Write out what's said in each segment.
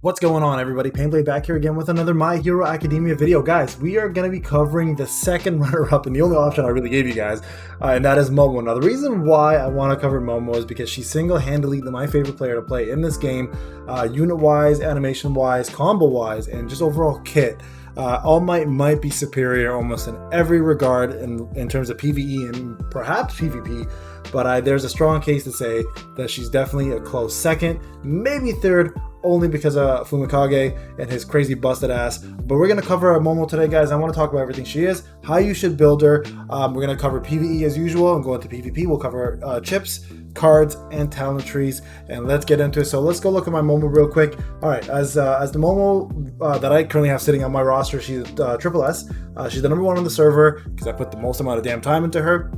What's going on, everybody? Payneblade back here again with another My Hero Academia video. Guys, we are going to be covering the second runner-up and the only option I really gave you guys, and that is Momo. Now, the reason why I want to cover Momo is because she's single-handedly my favorite player to play in this game, unit-wise, animation-wise, combo-wise, and just overall kit. All Might be superior almost in every regard in terms of PvE and perhaps PvP, but there's a strong case to say that she's definitely a close second, maybe third, only because of Fumikage and his crazy busted ass. But we're going to cover Momo today, guys. I want to talk about everything she is, how you should build her. We're going to cover PvE as usual and go into PvP. We'll cover chips, cards, and talent trees, and let's get into it. So let's go look at my Momo real quick. All right, as the Momo that I currently have sitting on my roster, she's SSS. She's the #1 on the server because I put the most amount of damn time into her.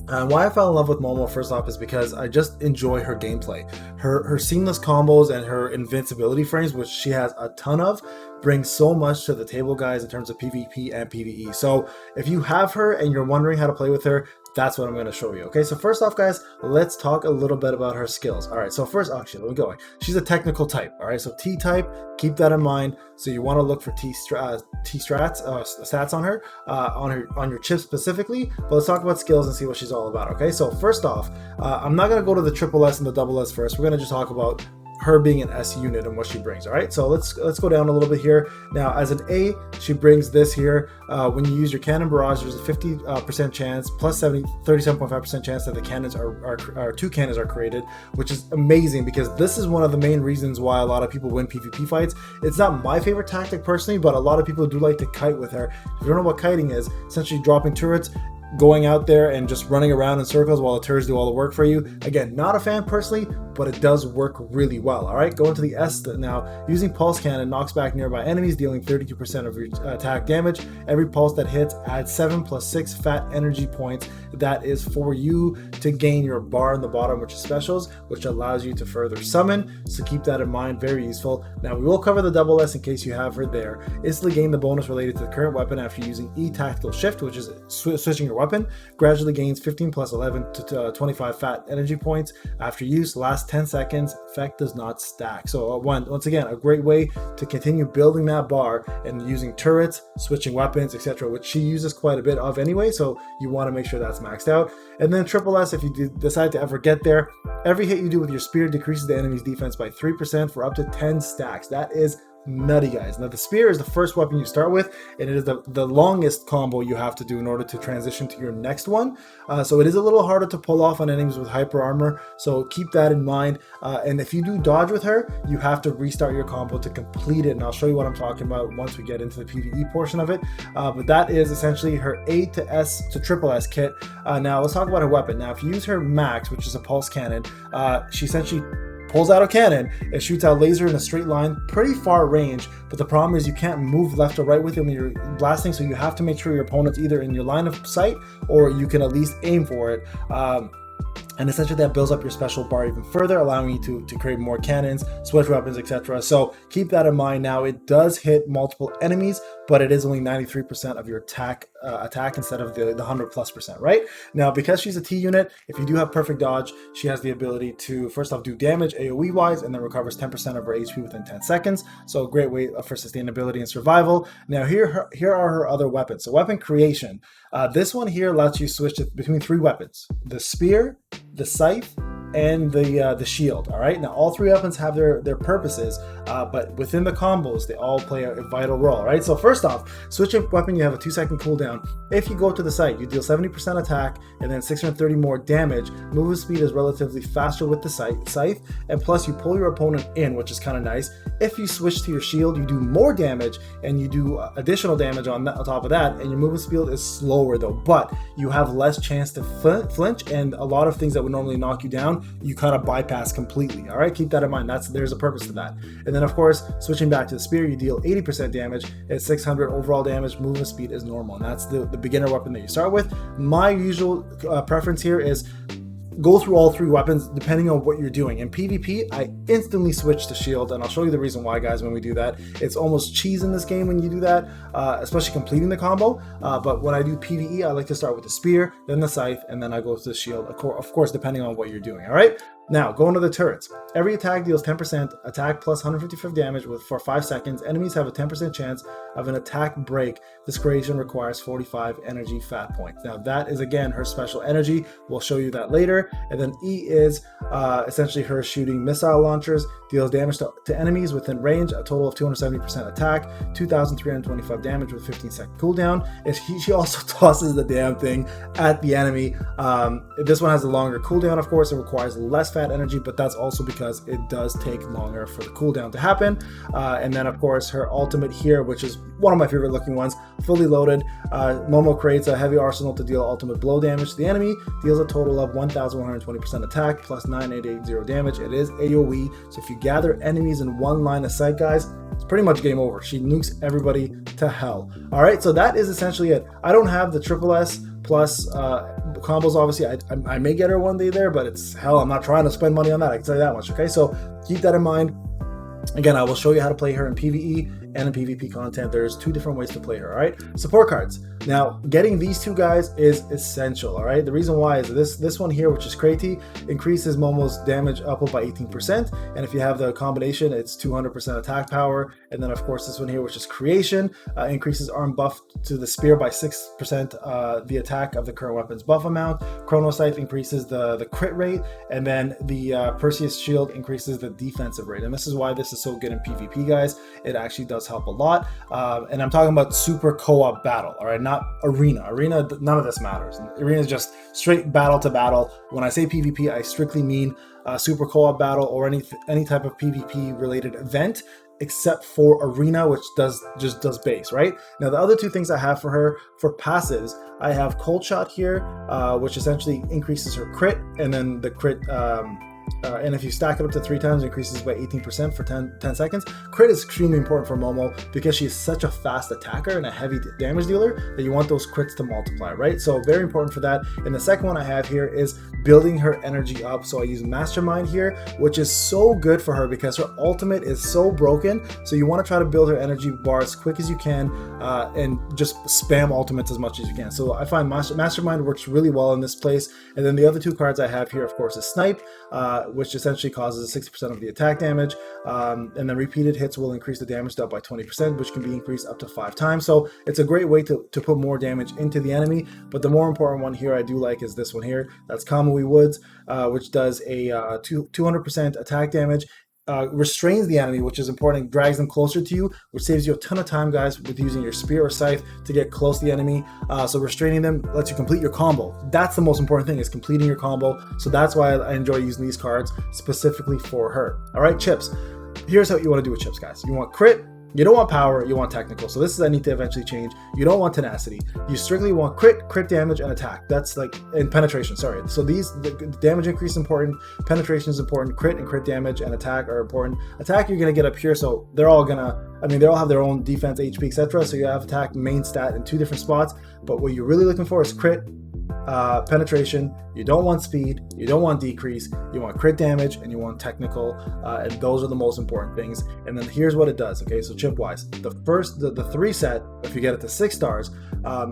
Why I fell in love with Momo first off is because I just enjoy her gameplay. Her seamless combos and her invincibility frames, which she has a ton of, bring so much to the table, guys, in terms of PvP and PvE. So if you have her and you're wondering how to play with her, that's what I'm going to show you. Okay, so first off, guys, let's talk a little bit about her skills. All right, so first, actually, let me go. She's a technical type. All right, so T type, keep that in mind. So you want to look for stats on her, on your chip specifically. But let's talk about skills and see what she's all about. Okay, so first off, I'm not going to go to the SSS and the SS first. We're going to just talk about her being an S unit and what she brings. All right, so let's go down a little bit here. Now, as an A, she brings this here. When you use your cannon barrage, there's a 50% chance plus 37.5% chance that the cannons are two cannons are created, which is amazing because this is one of the main reasons why a lot of people win PvP fights. It's not my favorite tactic personally, but a lot of people do like to kite with her. If you don't know what kiting is, essentially dropping turrets, going out there and just running around in circles while the turrets do all the work for you. Again, not a fan personally, but it does work really well. All right, go into the S now. Using pulse cannon knocks back nearby enemies, dealing 32% of your attack damage. Every pulse that hits adds 7 + 6 fat energy points. That is for you to gain your bar in the bottom, which is specials, which allows you to further summon. So keep that in mind, very useful. Now we will cover the SS in case you have her there. Instantly gain the bonus related to the current weapon after using E tactical shift, which is switching your weapon. Gradually gains 15 + 11 to 25 fat energy points after use. Last 10 seconds. Effect does not stack. So once again, a great way to continue building that bar and using turrets, switching weapons, etc., which she uses quite a bit of anyway. So you want to make sure that's maxed out. And then SSS, if you decide to ever get there, every hit you do with your spear decreases the enemy's defense by 3% for up to 10 stacks. That is nutty, guys. Now the spear is the first weapon you start with, and it is the longest combo you have to do in order to transition to your next one. So it is a little harder to pull off on enemies with hyper armor, so keep that in mind. And if you do dodge with her, you have to restart your combo to complete it, and I'll show you what I'm talking about once we get into the PvE portion of it. But that is essentially her A to S to SSS kit. Now let's talk about her weapon. Now if you use her max, which is a pulse cannon, she essentially pulls out a cannon. It shoots out laser in a straight line, pretty far range, but the problem is you can't move left or right with it when you're blasting, so you have to make sure your opponent's either in your line of sight or you can at least aim for it. And essentially that builds up your special bar even further, allowing you to create more cannons, switch weapons, etc. So keep that in mind. Now it does hit multiple enemies, but it is only 93% of your attack instead of the 100+%, right? Now, because she's a T unit, if you do have perfect dodge, she has the ability to first off do damage AoE wise, and then recovers 10% of her HP within 10 seconds. So a great way for sustainability and survival. Now here are her other weapons. So weapon creation. This one here lets you switch between 3 weapons: the spear, the scythe, and the shield. All right, now all 3 weapons have their purposes, but within the combos they all play a vital role. All right, so first off, switching weapon, you have a 2-second cooldown. If you go to the scythe, you deal 70% attack and then 630 more damage. Movement speed is relatively faster with the scythe, and plus you pull your opponent in, which is kind of nice. If you switch to your shield, you do more damage and you do additional damage on top of that, and your movement speed is slower though, but you have less chance to flinch, and a lot of things that would normally knock you down you kind of bypass completely. All right, keep that in mind. There's a purpose to that. And then of course, switching back to the spear, you deal 80% damage at 600 overall damage. Movement speed is normal, and that's the beginner weapon that you start with. My usual preference here is go through all 3 weapons depending on what you're doing. In PvP, I instantly switch to shield, and I'll show you the reason why, guys, when we do that. It's almost cheese in this game when you do that, especially completing the combo. But when I do PvE, I like to start with the spear, then the scythe, and then I go to the shield, of course, depending on what you're doing, all right? Now, going to the turrets. Every attack deals 10% attack plus 155 damage for 5 seconds. Enemies have a 10% chance of an attack break. This creation requires 45 energy fat points. Now, that is, again, her special energy. We'll show you that later. And then E is essentially her shooting missile launchers. Deals damage to enemies within range, a total of 270% attack, 2,325 damage with 15-second cooldown. She also tosses the damn thing at the enemy. This one has a longer cooldown, of course. It requires less fat energy, but that's also because it does take longer for the cooldown to happen. And then, of course, her ultimate here, which is one of my favorite looking ones, fully loaded. Momo creates a heavy arsenal to deal ultimate blow damage to the enemy. Deals a total of 1,120% attack plus 9,880 damage. It is AoE, so if you gather enemies in one line of sight, guys, it's pretty much game over. She nukes everybody to hell. All right, so that is essentially it. I don't have the SSS plus combos. Obviously, I may get her one day there, but it's hell. I'm not trying to spend money on that. I can tell you that much. Okay, so keep that in mind. Again, I will show you how to play her in PvE and in PvP content. There's 2 different ways to play her. All right, support cards. Now, getting these 2 guys is essential. All right, the reason why is this one here, which is Crazy, increases Momo's damage up by 18%, and if you have the combination, it's 200% attack power. And then, of course, this one here, which is Creation, increases arm buff to the spear by 6%, the attack of the current weapon's buff amount. Chronocyte increases the crit rate, and then the Perseus shield increases the defensive rate. And this is why this is so good in PvP, guys. It actually does help a lot. And I'm talking about super co-op battle, all right, not arena. Arena, none of this matters. Arena is just straight battle to battle. When I say PvP, I strictly mean super co-op battle or any type of PvP related event, except for arena, which just does base, right? Now, the other 2 things I have for her for passives, I have Cold Shot here, which essentially increases her crit, and then the crit, and if you stack it up to 3 times, it increases by 18% for 10 seconds. Crit is extremely important for Momo because she is such a fast attacker and a heavy damage dealer that you want those crits to multiply, right? So very important for that. And the second one I have here is building her energy up. So I use Mastermind here, which is so good for her because her ultimate is so broken. So you want to try to build her energy bar as quick as you can and just spam ultimates as much as you can. So I find Mastermind works really well in this place. And then the other 2 cards I have here, of course, is Snipe, which essentially causes 60% of the attack damage, and then repeated hits will increase the damage dealt by 20%, which can be increased up to 5 times. So it's a great way to put more damage into the enemy. But the more important one here I do like is this one here. That's Kamui Woods, which does a 200% attack damage. Restrains the enemy, which is important, drags them closer to you, which saves you a ton of time, guys, with using your spear or scythe to get close to the enemy. So restraining them lets you complete your combo. That's the most important thing, is completing your combo. So that's why I enjoy using these cards specifically for her. All right, chips. Here's what you want to do with chips, guys. You want crit, you don't want power, you want technical. So this is I need to eventually change. You don't want tenacity. You strictly want crit damage, and attack. That's like, and penetration, sorry. So the damage increase is important, penetration is important, crit and crit damage and attack are important. Attack you're gonna get up here, so they're all they all have their own defense, HP, etc. So you have attack main stat in 2 different spots, but what you're really looking for is crit, penetration. You don't want speed, you don't want decrease, you want crit damage, and you want technical, and those are the most important things. And then here's what it does. Okay, so chip wise, the 3 set, if you get it to 6 stars,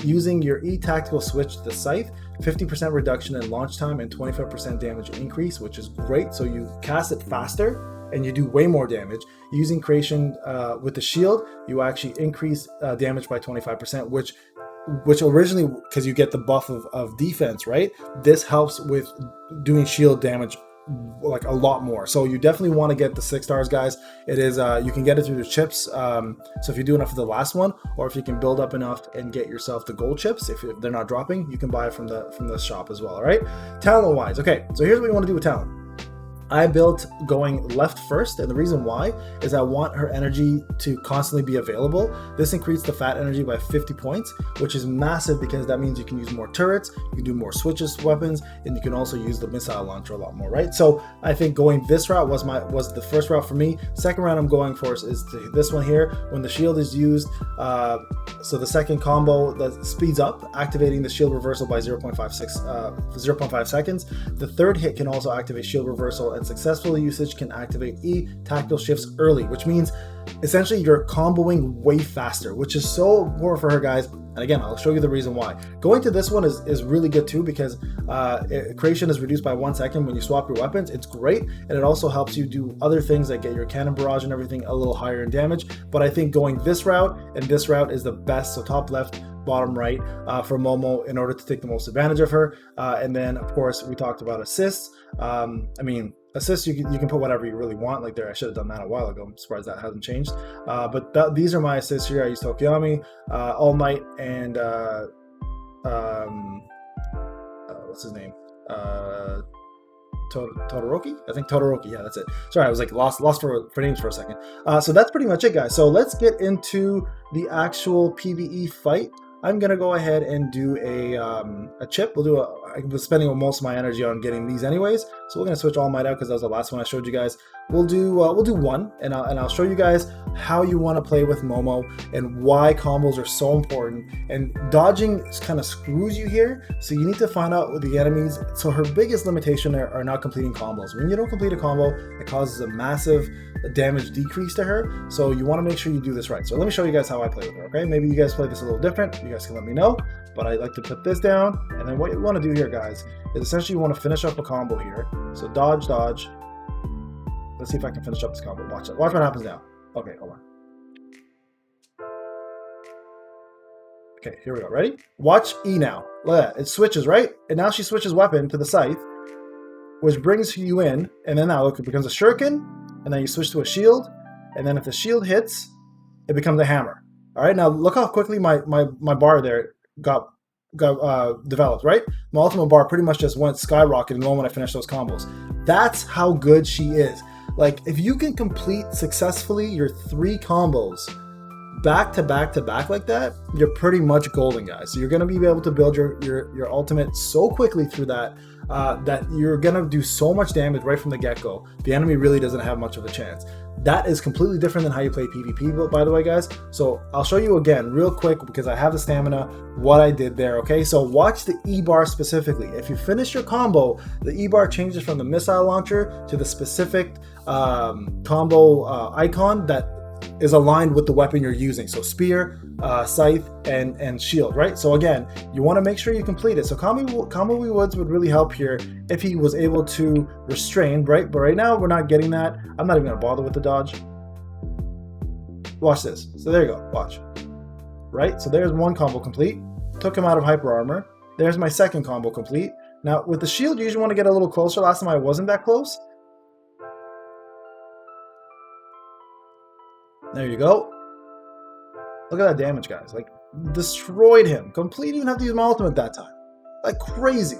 using your E tactical switch to the scythe, 50% reduction in launch time and 25% damage increase, which is great. So you cast it faster and you do way more damage. Using creation with the shield, you actually increase damage by 25%, which originally, because you get the buff of defense, right? This helps with doing shield damage like a lot more. So you definitely want to get the 6 stars, guys. It is you can get it through the chips. So if you do enough of the last one, or if you can build up enough and get yourself the gold chips, if they're not dropping, you can buy it from the shop as well. All right, talent wise, okay, so here's what you want to do with talent. I built going left first, and the reason why is I want her energy to constantly be available. This increased the fat energy by 50 points, which is massive because that means you can use more turrets, you can do more switches weapons, and you can also use the missile launcher a lot more, right? So I think going this route was the first route for me. Second round I'm going for is this one here. When the shield is used, so the second combo that speeds up, activating the shield reversal by 0.5 seconds. The third hit can also activate shield reversal and successful usage can activate E tactical shifts early, which means essentially you're comboing way faster, which is so important for her, guys. And again, I'll show you the reason why. Going to this one is really good too, because creation is reduced by 1 second when you swap your weapons. It's great, and it also helps you do other things like get your cannon barrage and everything a little higher in damage. But I think going this route and this route is the best. So top left, bottom right for Momo in order to take the most advantage of her. And then of course we talked about assists. I mean, assists, you can put whatever you really want. Like there, I should have done that a while ago. I'm surprised that hasn't changed. But these are my assists here. I use Tokiyami, All Might, and what's his name? Todoroki? I think Todoroki. Yeah, that's it. Sorry, I was like lost for names for a second. So that's pretty much it, guys. So let's get into the actual PvE fight. I'm gonna go ahead and do a chip. I was spending most of my energy on getting these anyways, so we're gonna switch All Might out because that was the last one I showed you guys. We'll do one, and I'll show you guys how you want to play with Momo and why combos are so important. And dodging kind of screws you here, so you need to find out what the enemies. So her biggest limitation are not completing combos. When you don't complete a combo, it causes a massive damage decrease to her. So you want to make sure you do this right. So let me show you guys how I play with her. Okay, maybe you guys play this a little different. You guys can let me know. But I like to put this down, and then what you want to do here, guys, is essentially you want to finish up a combo here. So dodge, dodge. Let's see if I can finish up this combo. Watch it. Watch what happens now. Okay, hold on. Okay, here we go. Ready? Watch E now. Look at that. It switches, right? And now she switches weapon to the scythe, which brings you in. And then now look, it becomes a shuriken. And then you switch to a shield. And then if the shield hits, it becomes a hammer. All right, now look how quickly my bar there got developed, right? My ultimate bar pretty much just went skyrocketing the moment I finished those combos. That's how good she is. Like, if you can complete successfully your 3 combos back to back to back like that, you're pretty much golden, guys. So you're going to be able to build your ultimate so quickly through that that you're going to do so much damage right from the get-go. The enemy really doesn't have much of a chance. That is completely different than how you play PvP, by the way, guys. So I'll show you again real quick because I have the stamina, what I did there, okay? So watch the E-bar specifically. If you finish your combo, the E-bar changes from the missile launcher to the specific combo icon that is aligned with the weapon you're using. So spear, scythe, and shield, right? So again, you want to make sure you complete it. So Kamui Woods would really help here if he was able to restrain, right? But right now we're not getting that. I'm not even gonna bother with the dodge. Watch this. So there you go, watch. Right, so there's one combo complete. Took him out of hyper armor. There's my second combo complete. Now with the shield, you usually want to get a little closer. Last time I wasn't that close. There you go. Look at that damage, guys. Like, destroyed him. Completely even have to use my ultimate that time. Like crazy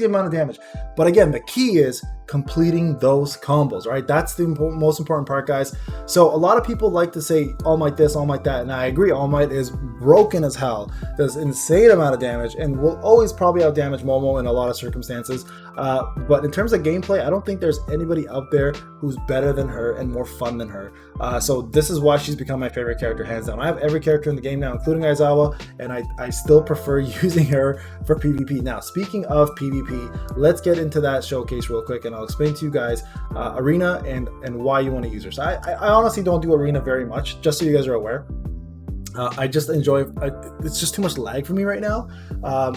amount of damage. But again, the key is completing those combos, right? That's the most important part, guys. So a lot of people like to say All Might this, All Might that, and I agree, All Might is broken as hell, does insane amount of damage, and will always probably outdamage Momo in a lot of circumstances. But in terms of gameplay, I don't think there's anybody out there who's better than her and more fun than her. So this is why she's become my favorite character, hands down. I have every character in the game now, including Aizawa, and I still prefer using her for PvP. Now, speaking of PvP, let's get into that showcase real quick, and I'll explain to you guys Arena and why you want to use her. So I honestly don't do Arena very much, just so you guys are aware. I just enjoy it's just too much lag for me right now.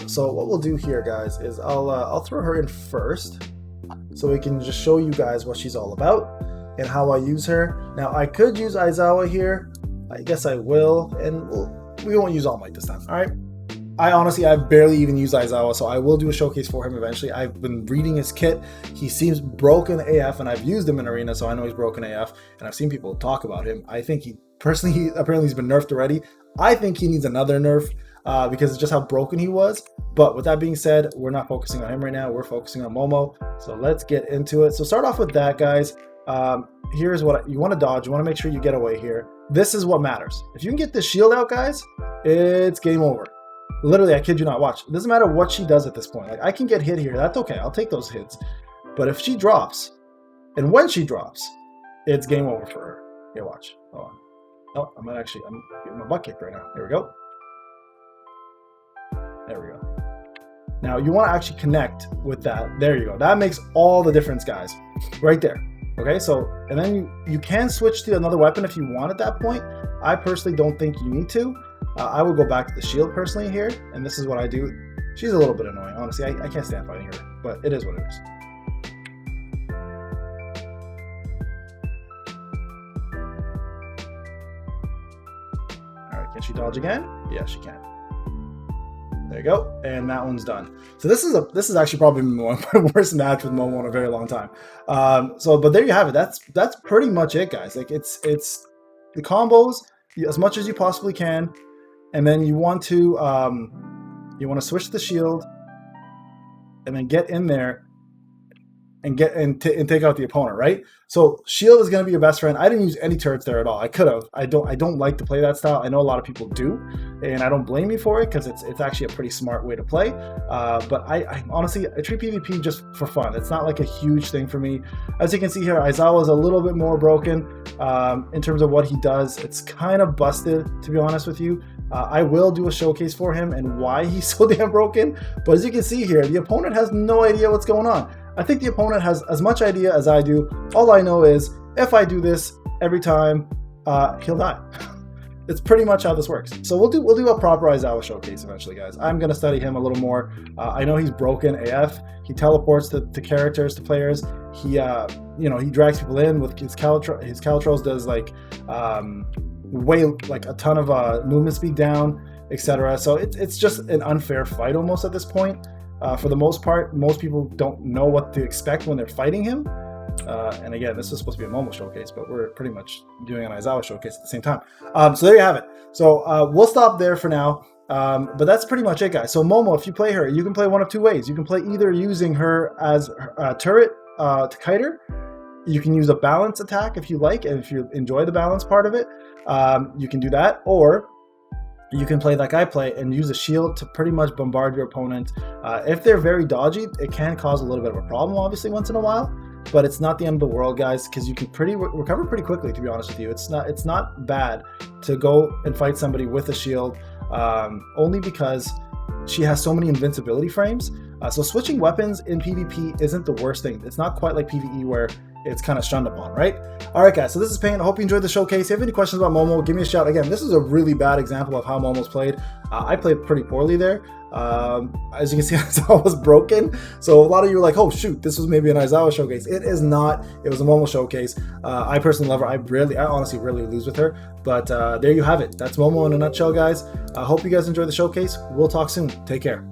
So what we'll do here, guys, is I'll throw her in first so we can just show you guys what she's all about and how I use her. Now I could use Aizawa here. I guess I will, and we won't use All Might this time. All right. I've barely even used Aizawa, so I will do a showcase for him eventually. I've been reading his kit. He seems broken AF, and I've used him in Arena, so I know he's broken AF, and I've seen people talk about him. I think apparently he's been nerfed already. I think he needs another nerf because it's just how broken he was. But with that being said, we're not focusing on him right now. We're focusing on Momo. So let's get into it. So start off with that, guys. Here's what you want to dodge. You want to make sure you get away here. This is what matters. If you can get this shield out, guys, it's game over. Literally, I kid you not. Watch. It doesn't matter what she does at this point. Like, I can get hit here. That's okay. I'll take those hits. But if she drops, and when she drops, it's game over for her. Here, watch. Hold on. Oh, I'm getting my butt kicked right now. Here we go. There we go. Now, you want to actually connect with that. There you go. That makes all the difference, guys. right there. Okay, so, and then you can switch to another weapon if you want at that point. I personally don't think you need to. I would go back to the shield personally here, and this is what I do. She's a little bit annoying, honestly. I can't stand fighting her, but it is what it is. All right, can she dodge again? Yeah, she can. There you go, and that one's done. So this is actually probably my worst match with Momo in a very long time. But there you have it. That's pretty much it, guys. Like it's the combos as much as you possibly can, and then you want to switch the shield, and then get in there and take out the opponent, right? So shield is going to be your best friend. I didn't use any turrets there at all. I could have. I don't like to play that style. I know a lot of people do, and I don't blame you for it because it's actually a pretty smart way to play. But I honestly, I treat PvP just for fun. It's not like a huge thing for me. As you can see here, Aizawa is a little bit more broken in terms of what he does. It's kind of busted, to be honest with you. I will do a showcase for him and why he's so damn broken. But as you can see here, the opponent has no idea what's going on. I think the opponent has as much idea as I do. All I know is if I do this every time, he'll die. It's pretty much how this works. So we'll do a proper Aizawa showcase eventually, guys. I'm gonna study him a little more. I know he's broken AF. He teleports to characters, to players. He he drags people in with his Caltros does like way like a ton of movement speed down, etc. So it's just an unfair fight almost at this point. For the most part, most people don't know what to expect when they're fighting him. And again, this is supposed to be a Momo showcase, but we're pretty much doing an Aizawa showcase at the same time. So there you have it. So we'll stop there for now. But that's pretty much it, guys. So Momo, if you play her, you can play one of two ways. You can play either using her as a turret to kite her. You can use a balance attack if you like, and if you enjoy the balance part of it, you can do that. Or you can play like I play and use a shield to pretty much bombard your opponent. If they're very dodgy, it can cause a little bit of a problem, obviously, once in a while. But it's not the end of the world, guys, because you can recover pretty quickly, to be honest with you. It's not bad to go and fight somebody with a shield, only because she has so many invincibility frames. So switching weapons in PvP isn't the worst thing. It's not quite like PvE where it's kind of shunned upon, right? All right, guys, so this is Payne. I hope you enjoyed the showcase. If you have any questions about Momo, give me a shout. Again, this is a really bad example of how Momo's played. I played pretty poorly there. As you can see, Aizawa was broken. So a lot of you were like, oh shoot, this was maybe an Aizawa showcase. It is not. It was a Momo showcase. I personally love her. I honestly rarely lose with her. But there you have it. That's Momo in a nutshell, guys. I hope you guys enjoyed the showcase. We'll talk soon. Take care.